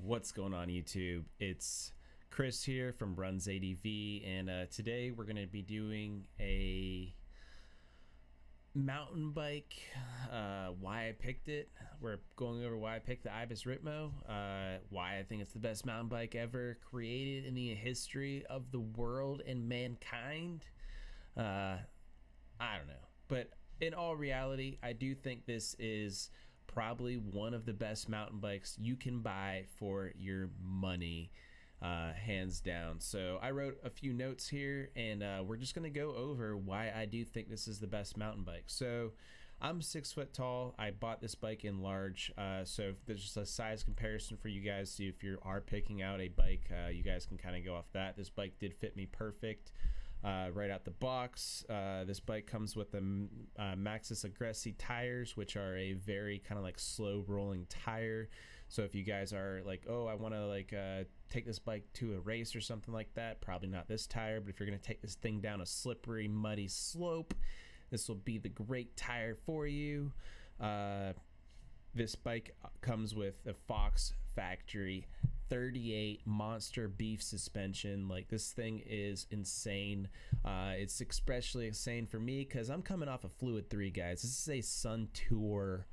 What's going on YouTube? It's Chris here from Runs ADV, and today we're going to be doing a mountain bike, why I picked it. We're going over why I picked the Ibis Ripmo, why I think it's the best mountain bike ever created in the history of the world and mankind. I don't know, but in all reality, I do think this is probably one of the best mountain bikes you can buy for your money, hands down. So I wrote a few notes here, and we're just going to go over why I do think this is the best mountain bike. So I'm 6 foot tall. I bought this bike in large, so there's just a size comparison for you guys. So if you are picking out a bike, you guys can kind of go off that. This bike did fit me perfect. Right out the box. This bike comes with the Maxxis Aggressive tires, which are a very kind of like slow rolling tire. So if you guys are like, oh, I want to like take this bike to a race or something like that, probably not this tire. But if you're going to take this thing down a slippery, muddy slope, this will be the great tire for you. This bike comes with a Fox Factory 38 monster beef suspension. Like, this thing is insane. It's especially insane for me because I'm coming off a Fluid 3, guys. This is a Sun Tour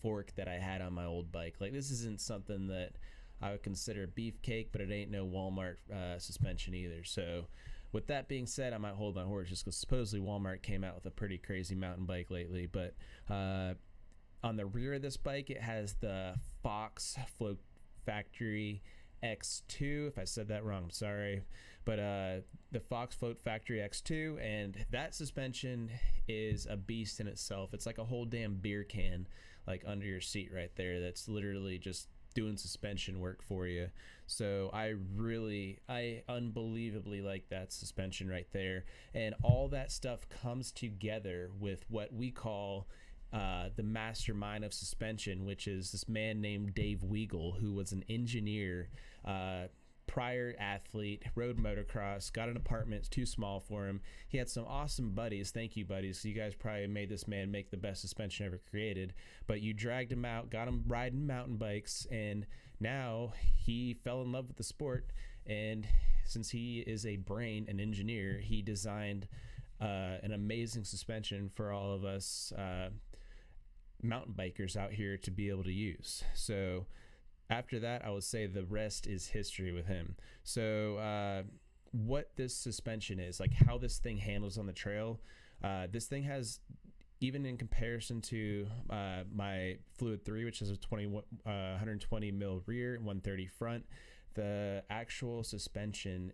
fork that I had on my old bike. Like, this isn't something that I would consider beefcake, but it ain't no Walmart suspension either. So with that being said, I might hold my horse just because supposedly Walmart came out with a pretty crazy mountain bike lately. But on the rear of this bike, it has the Fox Float Factory X2. If I said that wrong, I'm sorry. But the Fox Float Factory X2, and that suspension is a beast in itself. It's like a whole damn beer can like under your seat right there. That's literally just doing suspension work for you. So I unbelievably like that suspension right there. And all that stuff comes together with what we call the mastermind of suspension, which is this man named Dave Weigel, who was an engineer, prior athlete, rode motocross, got an apartment, it's too small for him. He had some awesome buddies. Thank you, buddies. You guys probably made this man make the best suspension ever created. But you dragged him out, got him riding mountain bikes, and now he fell in love with the sport. And since he is a brain, an engineer, he designed an amazing suspension for all of us mountain bikers out here to be able to use. So after that, I would say the rest is history with him. So what this suspension is, like how this thing handles on the trail, this thing has, even in comparison to my Fluid 3, which is a 120 mil rear, 130 front, the actual suspension,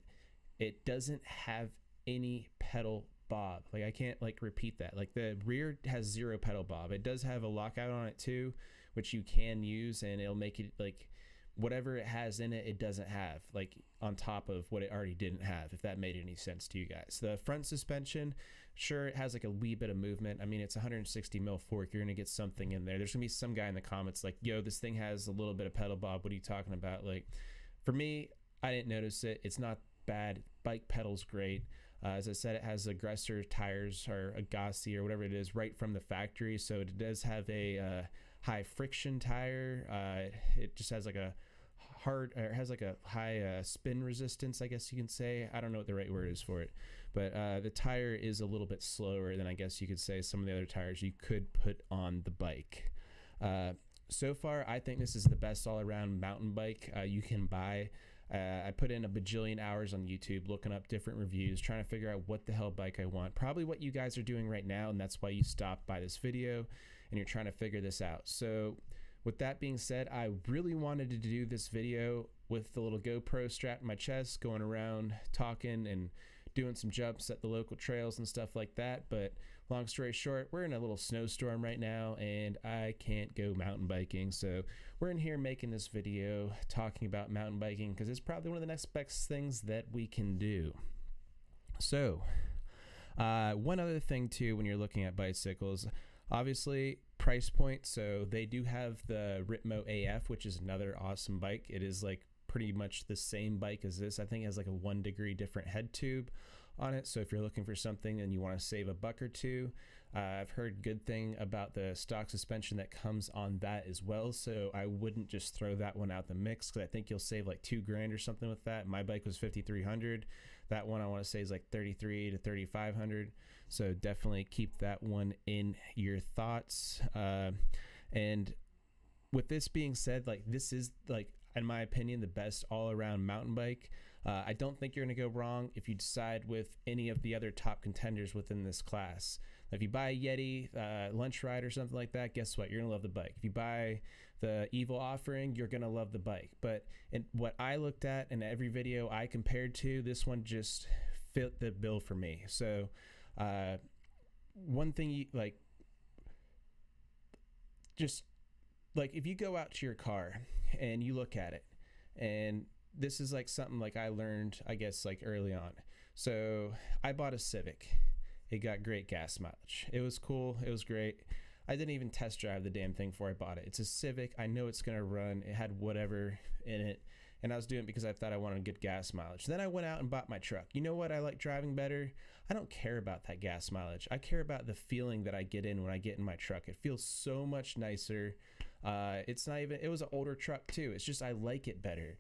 it doesn't have any pedal bob. Like, I can't like repeat that. Like, the rear has 0 pedal bob. It does have a lockout on it too, which you can use, and it'll make it like whatever it has in it, it doesn't have like on top of what it already didn't have, if that made any sense to you guys. The front suspension, sure, it has like a wee bit of movement. I mean, it's 160 mil fork. You're gonna get something in there. There's gonna be some guy in the comments like, yo, this thing has a little bit of pedal bob, what are you talking about? Like, for me, I didn't notice it. It's not bad. Bike pedal's great. As I said, it has aggressor tires, or Agassi or whatever it is, right from the factory. So it does have a high friction tire. It just has like a it has like a high spin resistance, I guess you can say. I don't know what the right word is for it, but the tire is a little bit slower than I guess you could say some of the other tires you could put on the bike. So far, I think this is the best all-around mountain bike you can buy. I put in a bajillion hours on YouTube looking up different reviews, trying to figure out what the hell bike I want. Probably what you guys are doing right now, and that's why you stopped by this video and you're trying to figure this out. So with that being said, I really wanted to do this video with the little GoPro strapped to my chest, going around talking and doing some jumps at the local trails and stuff like that. But long story short, we're in a little snowstorm right now and I can't go mountain biking. So we're in here making this video talking about mountain biking because it's probably one of the next best things that we can do. So one other thing too, when you're looking at bicycles, obviously price point. So they do have the Ripmo AF, which is another awesome bike. It is like pretty much the same bike as this. I think it has like a 1 degree different head tube. on it. So if you're looking for something and you want to save a buck or two, I've heard good thing about the stock suspension that comes on that as well. So I wouldn't just throw that one out the mix, because I think you'll save like $2,000 or something with that. My bike was 5,300. That one I want to say is like 3,300 to 3,500. So definitely keep that one in your thoughts. And with this being said, like, this is, like, in my opinion, the best all-around mountain bike. I don't think you're going to go wrong if you decide with any of the other top contenders within this class. If you buy a Yeti lunch ride or something like that, guess what? You're going to love the bike. If you buy the Evil Offering, you're going to love the bike. But in what I looked at in every video I compared to, this one just fit the bill for me. So one thing, if you go out to your car and you look at it, and this is like something like I learned, I guess, like early on. So I bought a Civic. It got great gas mileage. It was cool. It was great. I didn't even test drive the damn thing before I bought it. It's a Civic. I know it's going to run. It had whatever in it. And I was doing it because I thought I wanted good gas mileage. Then I went out and bought my truck. You know what I like driving better? I don't care about that gas mileage. I care about the feeling that I get in when I get in my truck. It feels so much nicer. It's not even, it was an older truck too. It's just, I like it better.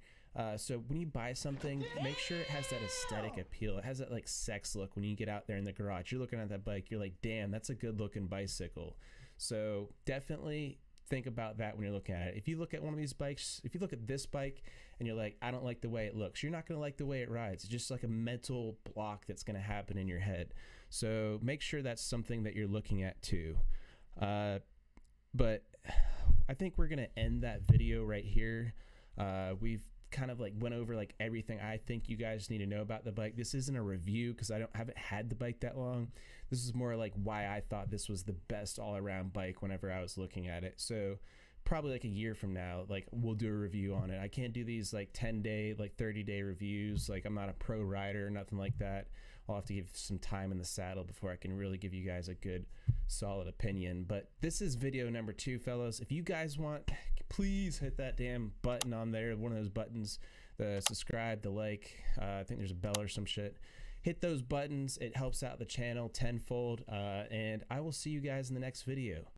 So when you buy something, make sure it has that aesthetic appeal. It has that like sex look. When you get out there in the garage, you're looking at that bike, you're like, damn, that's a good looking bicycle. So definitely think about that when you're looking at it. If you look at one of these bikes, if you look at this bike and you're like, I don't like the way it looks, you're not going to like the way it rides. It's just like a mental block that's going to happen in your head. So make sure that's something that you're looking at too. But I think we're going to end that video right here. We've kind of like went over like everything I think you guys need to know about the bike. This isn't a review because haven't had the bike that long. This is more like why I thought this was the best all-around bike whenever I was looking at it. So probably like a year from now, like, we'll do a review on it. I can't do these like 10-day, like 30-day reviews. Like, I'm not a pro rider or nothing like that. I'll have to give some time in the saddle before I can really give you guys a good solid opinion. But this is video number 2, fellas. If you guys want, please hit that damn button on there, one of those buttons, the subscribe, the like, I think there's a bell or some shit. Hit those buttons. It helps out the channel tenfold. And I will see you guys in the next video.